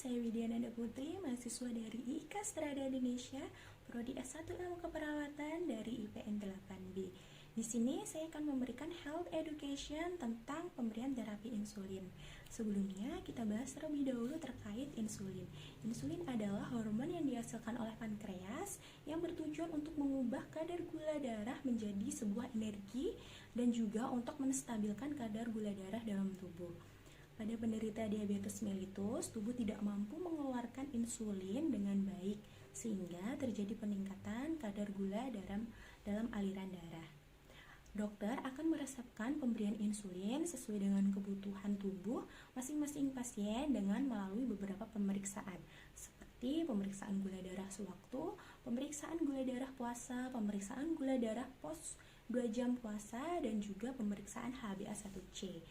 saya Widya Nanda Putri, mahasiswa dari IIK Strada Indonesia, Prodi S1 Ilmu Keperawatan dari IPN 8B. Di sini saya akan memberikan health education tentang pemberian terapi insulin. Sebelumnya kita bahas terlebih dahulu terkait insulin. Insulin adalah hormon yang dihasilkan oleh pankreas yang bertujuan untuk mengubah kadar gula darah menjadi sebuah energi dan juga untuk menstabilkan kadar gula darah dalam tubuh. Pada penderita diabetes mellitus, tubuh tidak mampu mengeluarkan insulin dengan baik, sehingga terjadi peningkatan kadar gula dalam aliran darah. Dokter akan meresepkan pemberian insulin sesuai dengan kebutuhan tubuh masing-masing pasien dengan melalui beberapa pemeriksaan, seperti pemeriksaan gula darah sewaktu, pemeriksaan gula darah puasa, pemeriksaan gula darah pos 2 jam puasa, dan juga pemeriksaan HbA1c.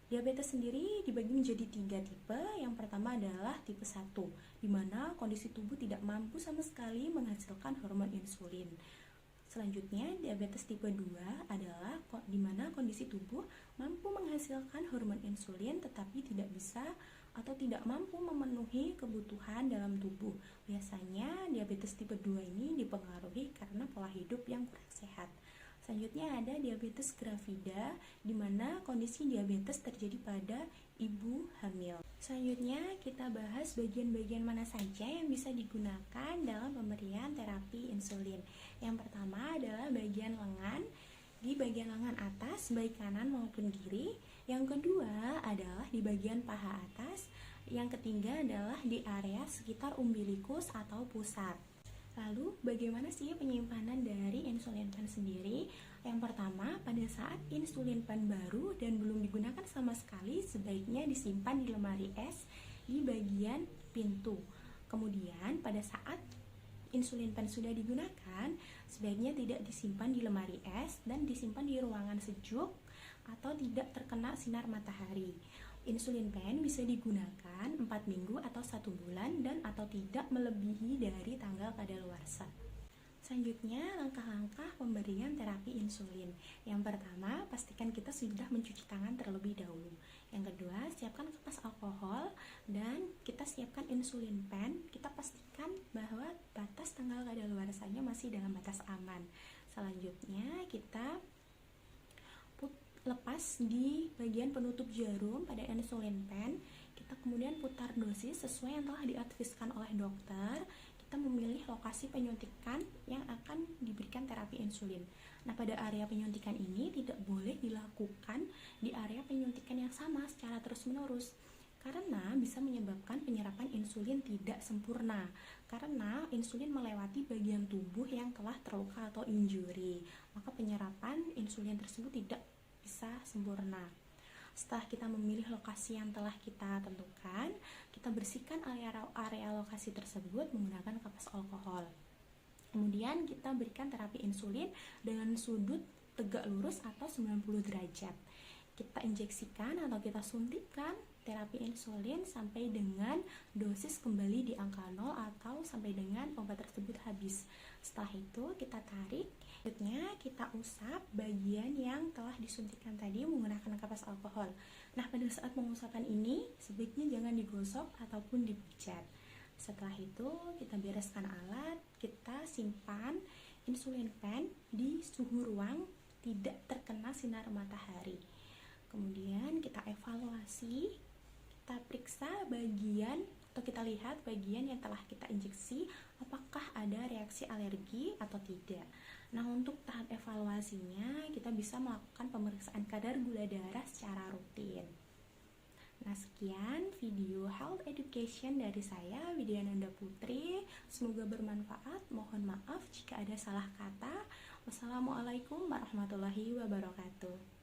Diabetes sendiri dibagi menjadi 3 tipe. Yang pertama adalah tipe 1, di mana kondisi tubuh tidak mampu sama sekali menghasilkan hormon insulin. Selanjutnya, diabetes tipe 2 adalah di mana kondisi tubuh mampu menghasilkan hormon insulin tetapi tidak bisa atau tidak mampu memenuhi kebutuhan dalam tubuh. Biasanya diabetes tipe 2 ini dipengaruhi karena pola hidup yang kurang sehat. Selanjutnya ada diabetes gravida, di mana kondisi diabetes terjadi pada ibu hamil. Selanjutnya kita bahas bagian-bagian mana saja yang bisa digunakan dalam pemberian terapi insulin. Yang pertama adalah bagian lengan, di bagian lengan atas baik kanan maupun kiri. Yang kedua adalah di bagian paha atas. Yang ketiga adalah di area sekitar umbilikus atau pusat. Lalu, bagaimana sih penyimpanan dari insulin pen sendiri? Yang pertama, pada saat insulin pen baru dan belum digunakan sama sekali, sebaiknya disimpan di lemari es di bagian pintu. Kemudian, pada saat insulin pen sudah digunakan, sebaiknya tidak disimpan di lemari es dan disimpan di ruangan sejuk atau tidak terkena sinar matahari. Insulin pen bisa digunakan 4 minggu atau 1 bulan dan atau tidak melebihi dari tanggal kadaluarsa. Selanjutnya, langkah-langkah pemberian terapi insulin. Yang pertama, pastikan kita sudah mencuci tangan terlebih dahulu. Yang kedua, siapkan kapas alkohol dan kita siapkan insulin pen. Kita pastikan bahwa batas tanggal kadaluarsanya masih dalam batas aman. Selanjutnya, kita lepas di bagian penutup jarum pada insulin pen. Kita kemudian putar dosis sesuai yang telah diadviskan oleh dokter. Kita memilih lokasi penyuntikan yang akan diberikan terapi insulin. Nah, pada area penyuntikan ini tidak boleh dilakukan di area penyuntikan yang sama secara terus-menerus, karena bisa menyebabkan penyerapan insulin tidak sempurna, karena insulin melewati bagian tubuh yang telah terluka atau injury, maka penyerapan insulin tersebut tidak bisa sempurna. Setelah kita memilih lokasi yang telah kita tentukan, kita bersihkan area lokasi tersebut menggunakan kapas alkohol. Kemudian kita berikan terapi insulin dengan sudut tegak lurus atau 90 derajat. Kita injeksikan atau kita suntikkan terapi insulin sampai dengan dosis kembali di angka 0 atau sampai dengan obat tersebut habis. Setelah itu kita tarik, selanjutnya kita usap bagian yang telah disuntikkan tadi menggunakan kapas alkohol. Nah, pada saat pengusapan ini sebaiknya jangan digosok ataupun dipijat. Setelah itu kita bereskan alat, kita simpan insulin pen di suhu ruang tidak terkena sinar matahari. Kemudian kita evaluasi, kita periksa bagian atau kita lihat bagian yang telah kita injeksi apakah ada reaksi alergi atau tidak. Nah, untuk tahap evaluasinya kita bisa melakukan pemeriksaan kadar gula darah secara rutin. Nah, sekian video health education dari saya Widya Nanda Putri. Semoga bermanfaat. Mohon maaf jika ada salah kata. Wassalamualaikum warahmatullahi wabarakatuh.